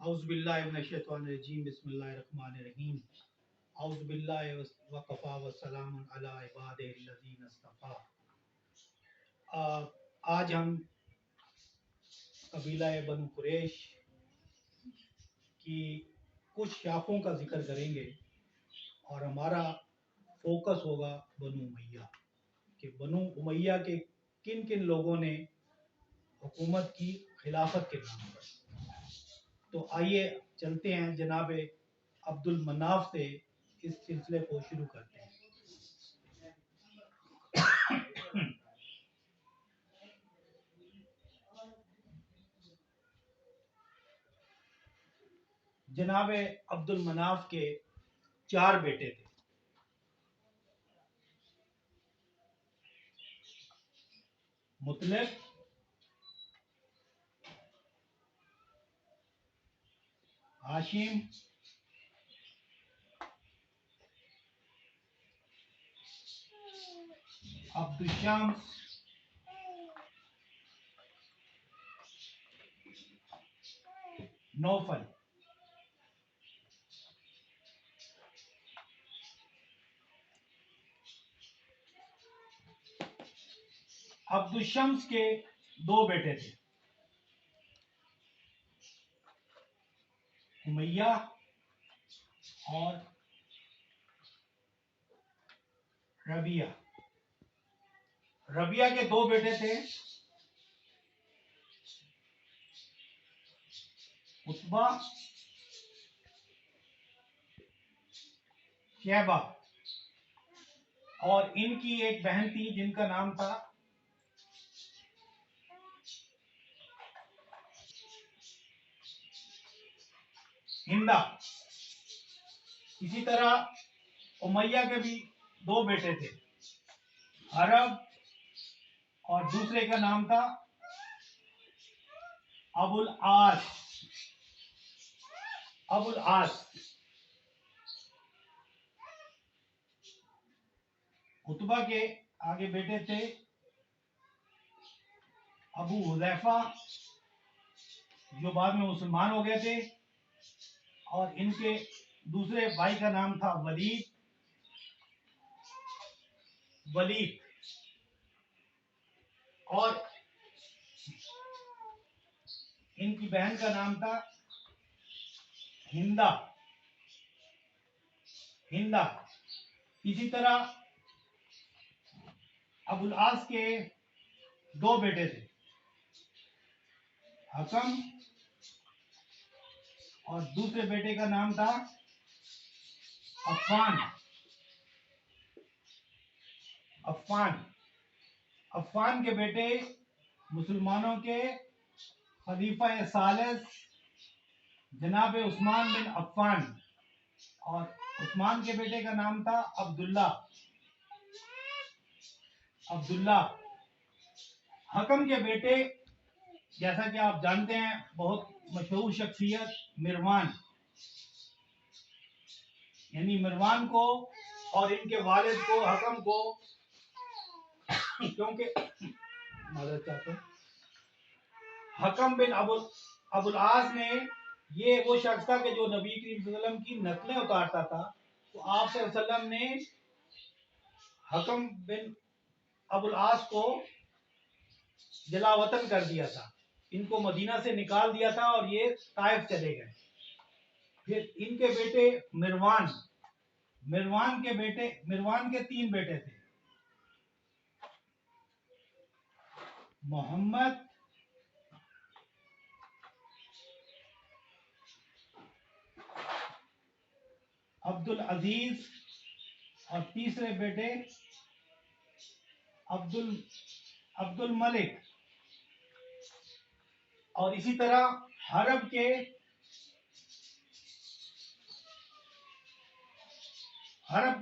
औज़ुबिल्लाहि मिनश्शैतानिर्रजीम बिस्मिल्लाहिर्रहमानिर्रहीम औज़ुबिल्लाहि वकफ़ा वस्सलामुन अला इबादिहिल्लज़ीना इस्तफ़ा। आज हम कबीला बनु कुरैश की कुछ शाखों का जिक्र करेंगे और हमारा फोकस होगा बनु उमैया कि बनु उमैया के किन किन लोगों ने हुकूमत की खिलाफत के नाम पर। तो आइए चलते हैं जनाब अब्दुल मनाफ से इस सिलसिले को शुरू करते हैं। जनाब अब्दुल मनाफ के 4 बेटे थे। मुतलिब, हाशिम, अब्दुशम्स, नौफल। अब्दुशम्स के 2 बेटे थे, उमैया और रबिया। रबिया के 2 बेटे थे, उत्बा, शैबा, और इनकी एक बहन थी जिनका नाम था हिंदा। इसी तरह उमैया के भी 2 बेटे थे, अरब, और दूसरे का नाम था अबुल आस। अबुल आस। उत्बा के आगे बेटे थे अबू हुज़ैफा, जो बाद में मुसलमान हो गए थे, और इनके दूसरे भाई का नाम था वलीद। और इनकी बहन का नाम था हिंदा। इसी तरह अबुल आस के 2 बेटे थे, हकम, और दूसरे बेटे का नाम था अफ़ान। अफ़ान के बेटे मुसलमानों के खलीफा सालिस जनाब उस्मान बिन अफ़ान, और उस्मान के बेटे का नाम था अब्दुल्ला। हकम के बेटे, जैसा कि आप जानते हैं, बहुत मशहूर शख्सियत मिरवान, यानी मिरवान को और इनके वालिद को, हकम को, क्योंकि हकम बिन अबुल आस ने, ये वो शख्स था कि जो नबी करीम सल्लल्लाहु अलैहि वसल्लम की नस्लें उतारता था। तो आप सल्लल्लाहु अलैहि वसल्लम ने हकम बिन अबुल आस को जलावतन कर दिया था, इनको मदीना से निकाल दिया था और ये ताइफ चले गए। फिर इनके बेटे मिरवान के 3 बेटे थे, मोहम्मद, अब्दुल अजीज, और तीसरे बेटे अब्दुल मलिक। और इसी तरह हरब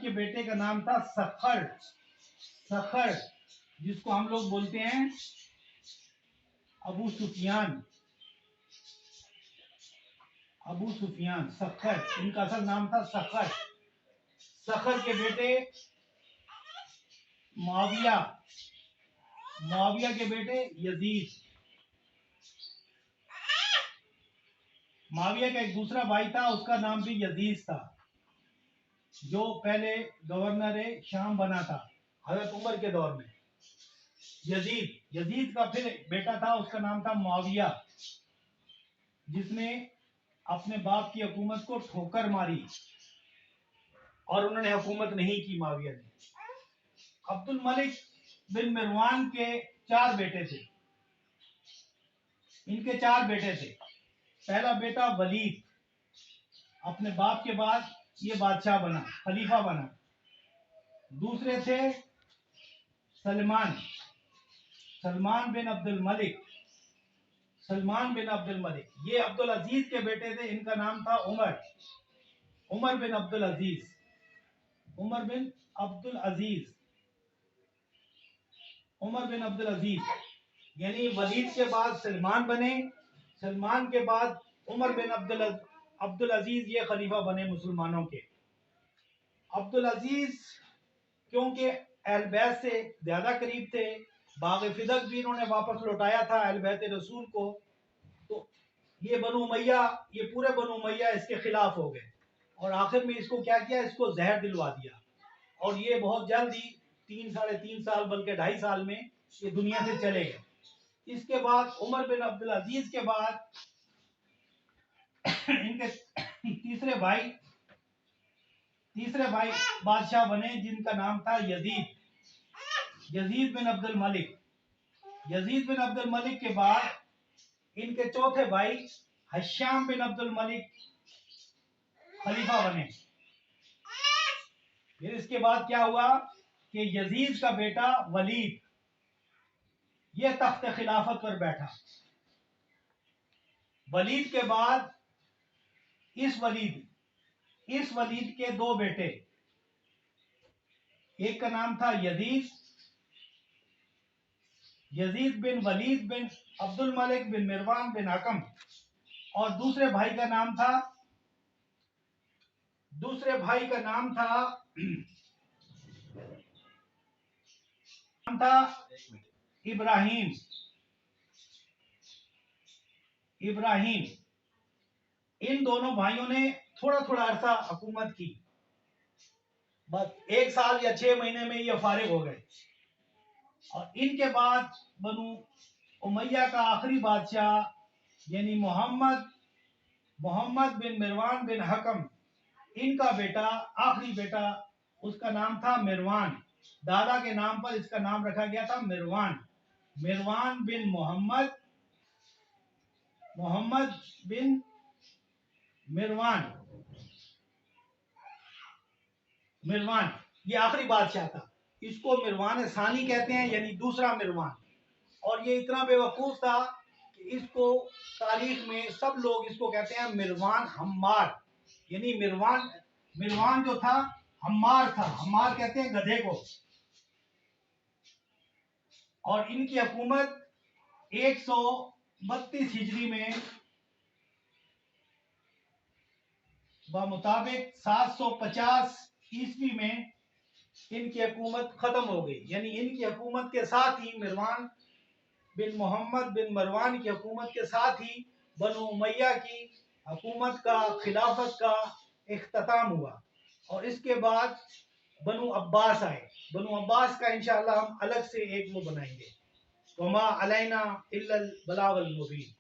के बेटे का नाम था सखर, जिसको हम लोग बोलते हैं अबू सुफियान। सखर, इनका असल नाम था सखर के बेटे मुआविया के बेटे यजीद। माविया का एक दूसरा भाई था, उसका नाम भी यजीद था, जो पहले गवर्नर शाम बना था हजरत उमर के दौर में। यजीद का फिर बेटा था, उसका नाम था मुआविया, जिसने अपने बाप की हुकूमत को ठोकर मारी और उन्होंने हुकूमत नहीं की मुआविया ने। अब्दुल मलिक बिन मरवान के 4 बेटे थे। इनके 4 बेटे थे। पहला बेटा वलीद, अपने बाप के बाद ये बादशाह बना, खलीफा बना। दूसरे थे सलमान बिन अब्दुल मलिक। ये अब्दुल अजीज के बेटे थे, इनका नाम था उमर बिन अब्दुल अजीज। यानी वलीद के बाद सलमान बने, सलमान के बाद उमर बिन अब्दुल अजीज, ये खलीफा बने मुसलमानों के। अब्दुल अजीज क्योंकि अहल बैत से ज्यादा करीब थे, बाग फिदक भी इन्होंने वापस लौटाया था अहल बैत रसूल को, तो ये बनु उमैया, ये पूरे बनु उमैया इसके खिलाफ हो गए और आखिर में इसको क्या किया, इसको जहर दिलवा दिया और ये बहुत जल्द ही 3-3.5 साल बल्कि 2.5 साल में ये दुनिया से चले गए। इसके बाद उमर बिन अब्दुल अजीज के बाद इनके तीसरे भाई बादशाह बने, जिनका नाम था यजीद बिन अब्दुल मलिक के बाद इनके चौथे भाई हश्याम बिन अब्दुल मलिक खलीफा बने। फिर इसके बाद क्या हुआ कि यजीद का बेटा वलीद, ये तख्त खिलाफत पर बैठा। वलीद के बाद इस वलीद के 2 बेटे, एक का नाम था यजीद बिन वलीद बिन अब्दुल मलिक बिन मिरवान बिन हकम, और दूसरे भाई का नाम था इब्राहिम। इन दोनों भाइयों ने थोड़ा थोड़ा अरसा हुकूमत की, बस 1 साल या 6 महीने में ये फारिग हो गए। और इनके बाद बनु उमैया का आखिरी बादशाह यानी मोहम्मद बिन मिरवान बिन हकम, इनका बेटा, आखिरी बेटा, उसका नाम था मिरवान। दादा के नाम पर इसका नाम रखा गया था मिरवान बिन मोहम्मद बिन मिरवान, ये आखिरी बादशाह था। इसको मिरवान सानी कहते हैं, यानी दूसरा मिरवान। और ये इतना बेवकूफ था कि इसको तारीख में सब लोग इसको कहते हैं मिरवान हम्मार, यानी मिरवान जो था हम्मार था। हम्मार कहते हैं गधे को। और इनकी हुकूमत 132 हिजरी में मुताबिक 750 ईस्वी में इनकी हुकूमत खत्म हो गई। यानी इनकी हुकूमत के साथ ही मिरवान बिन मोहम्मद बिन मरवान की हुकूमत के साथ ही बनु उमैया की हुकूमत का, खिलाफत का इख्तिताम हुआ। और इसके बाद बनु अब्बास आए। बनु अब्बास का इंशाअल्लाह हम अलग से एक वो बनाएंगे। वमा अलैना इल्लल बलागुल मुबीन।